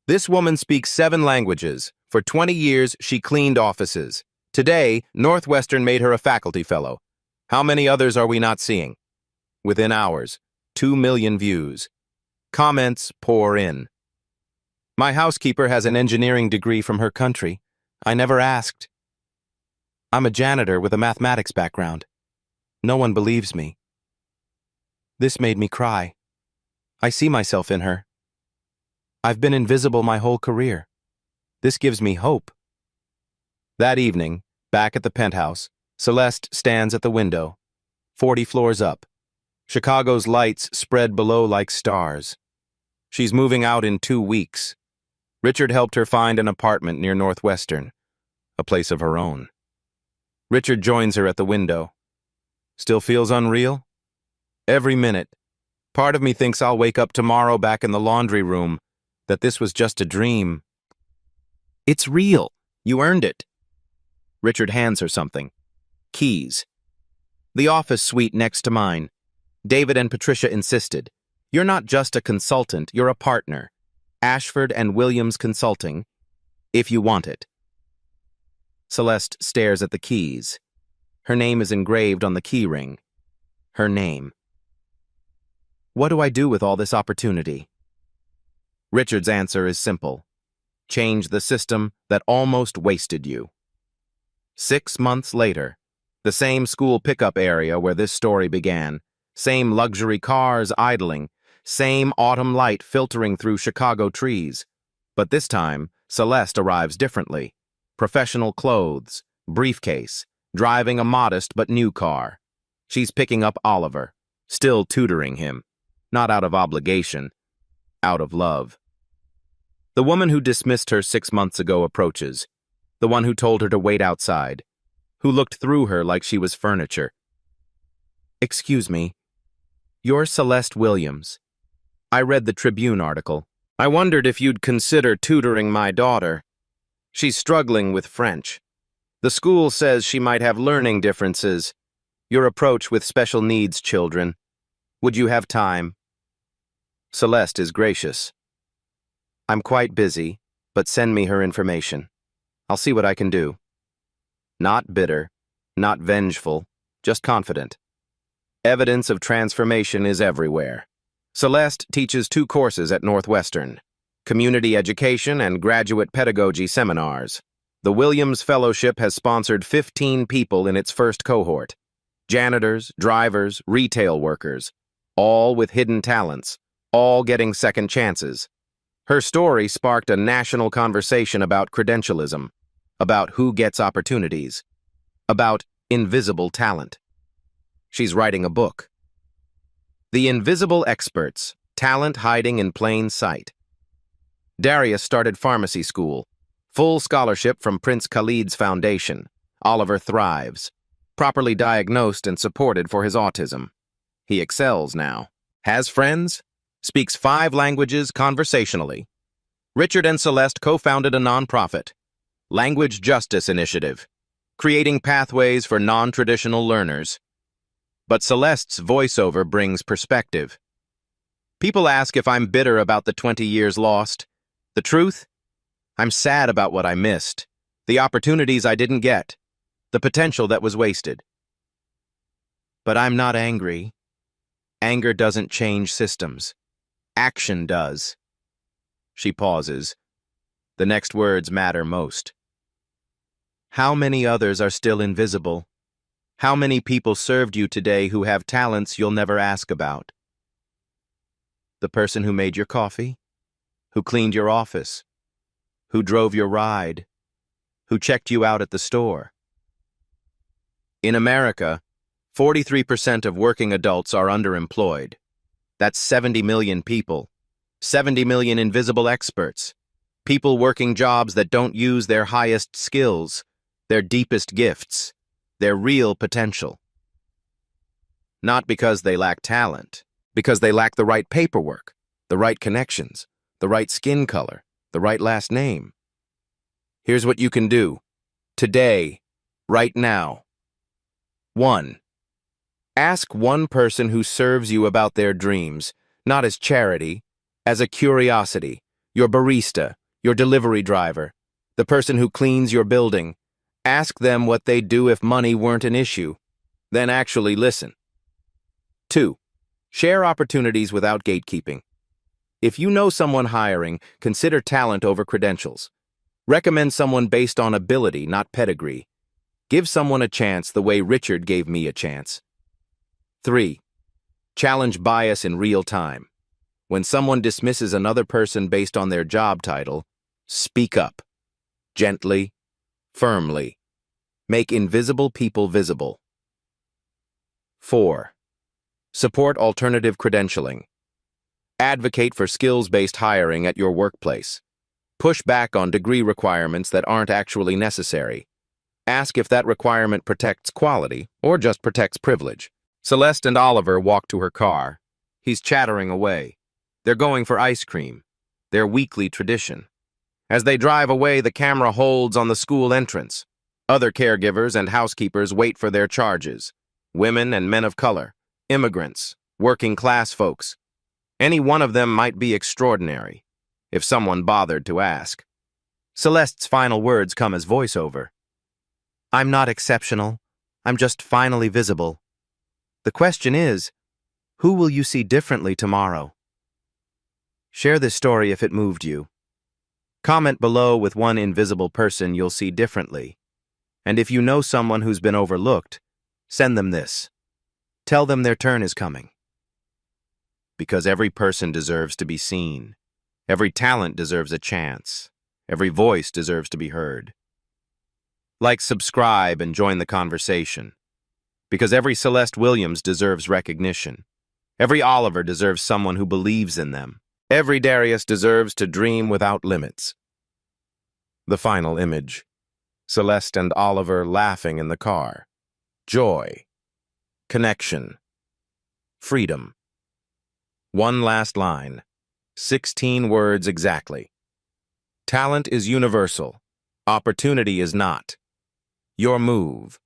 "This woman speaks 7 languages. For 20 years, she cleaned offices. Today, Northwestern made her a faculty fellow. How many others are we not seeing?" Within hours, 2 million views. Comments pour in. My housekeeper has an engineering degree from her country. I never asked. I'm a janitor with a mathematics background. No one believes me. This made me cry. I see myself in her. I've been invisible my whole career. This gives me hope. That evening, back at the penthouse, Celeste stands at the window, 40 floors up. Chicago's lights spread below like stars. She's moving out in 2 weeks. Richard helped her find an apartment near Northwestern, a place of her own. Richard joins her at the window. Still feels unreal? Every minute. Part of me thinks I'll wake up tomorrow back in the laundry room, that this was just a dream. It's real. You earned it. Richard hands her something. Keys. The office suite next to mine. David and Patricia insisted. You're not just a consultant, you're a partner. Ashford and Williams Consulting, if you want it. Celeste stares at the keys. Her name is engraved on the key ring. Her name. What do I do with all this opportunity? Richard's answer is simple. Change the system that almost wasted you. 6 months later, the same school pickup area where this story began, same luxury cars idling, same autumn light filtering through Chicago trees. But this time, Celeste arrives differently. Professional clothes, briefcase, driving a modest but new car. She's picking up Oliver, still tutoring him, not out of obligation, out of love. The woman who dismissed her 6 months ago approaches, the one who told her to wait outside, who looked through her like she was furniture. Excuse me, you're Celeste Williams. I read the Tribune article. I wondered if you'd consider tutoring my daughter. She's struggling with French. The school says she might have learning differences. Your approach with special needs children. Would you have time? Celeste is gracious. I'm quite busy, but send me her information. I'll see what I can do. Not bitter, not vengeful, just confident. Evidence of transformation is everywhere. Celeste teaches 2 courses at Northwestern, community education and graduate pedagogy seminars. The Williams Fellowship has sponsored 15 people in its first cohort. Janitors, drivers, retail workers, all with hidden talents, all getting second chances. Her story sparked a national conversation about credentialism, about who gets opportunities, about invisible talent. She's writing a book. The Invisible Experts, Talent Hiding in Plain Sight. Darius started pharmacy school. Full scholarship from Prince Khalid's foundation. Oliver thrives. Properly diagnosed and supported for his autism. He excels now. Has friends. Speaks 5 languages conversationally. Richard and Celeste co-founded a nonprofit, Language Justice Initiative, creating pathways for non-traditional learners. But Celeste's voiceover brings perspective. People ask if I'm bitter about the 20 years lost. The truth? I'm sad about what I missed, the opportunities I didn't get, the potential that was wasted. But I'm not angry. Anger doesn't change systems. Action does. She pauses. The next words matter most. How many others are still invisible? How many people served you today who have talents you'll never ask about? The person who made your coffee? Who cleaned your office? Who drove your ride? Who checked you out at the store? In America, 43% of working adults are underemployed. That's 70 million people. 70 million invisible experts. People working jobs that don't use their highest skills, their deepest gifts, their real potential. Not because they lack talent, because they lack the right paperwork, the right connections, the right skin color, the right last name. Here's what you can do. Today, right now. 1. Ask one person who serves you about their dreams, not as charity, as a curiosity. Your barista, your delivery driver, the person who cleans your building. Ask them what they'd do if money weren't an issue. Then actually listen. 2. Share opportunities without gatekeeping. If you know someone hiring, consider talent over credentials. Recommend someone based on ability, not pedigree. Give someone a chance the way Richard gave me a chance. 3. Challenge bias in real time. When someone dismisses another person based on their job title, speak up. Gently, firmly. Make invisible people visible. 4. Support alternative credentialing. Advocate for skills-based hiring at your workplace. Push back on degree requirements that aren't actually necessary. Ask if that requirement protects quality or just protects privilege. Celeste and Oliver walk to her car. He's chattering away. They're going for ice cream, their weekly tradition. As they drive away, the camera holds on the school entrance. Other caregivers and housekeepers wait for their charges. Women and men of color, immigrants, working-class folks. Any one of them might be extraordinary, if someone bothered to ask. Celeste's final words come as voiceover. I'm not exceptional. I'm just finally visible. The question is, who will you see differently tomorrow? Share this story if it moved you. Comment below with one invisible person you'll see differently. And if you know someone who's been overlooked, send them this. Tell them their turn is coming. Because every person deserves to be seen. Every talent deserves a chance. Every voice deserves to be heard. Like, subscribe, and join the conversation. Because every Celeste Williams deserves recognition. Every Oliver deserves someone who believes in them. Every Darius deserves to dream without limits. The final image. Celeste and Oliver laughing in the car. Joy. Connection. Freedom. One last line. 16 words exactly. Talent is universal. Opportunity is not. Your move.